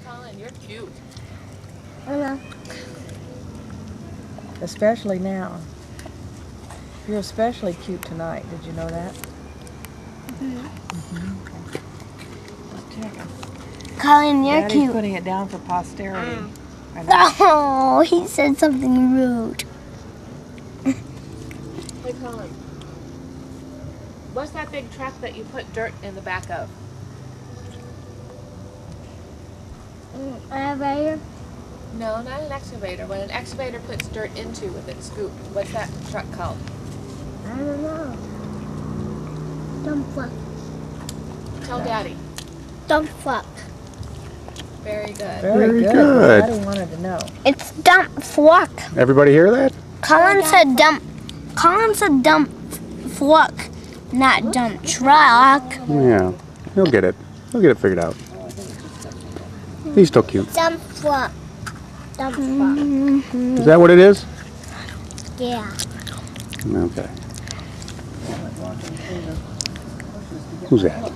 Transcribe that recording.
Collin, you're cute. I know. Especially now. You're especially cute tonight. Did you know that? Collin, you're Daddy's cute. putting it down for posterity. Oh, he said something rude. Hey, Collin. What's that big truck that you put dirt in the back of? Elevator? No, not an excavator. When an excavator puts dirt into with its scoop, what's that truck called? I don't know. Dump truck. Tell Daddy. Dump truck. Very good. Very good. good. Daddy wanted to know. It's dump truck. Everybody hear that? Collin said dump. Collin said dump truck, not dump truck. Yeah. He'll get it. He'll get it figured out. He's still cute. Dump truck. Dump truck. Is that what it is? Yeah. Okay. Who's that?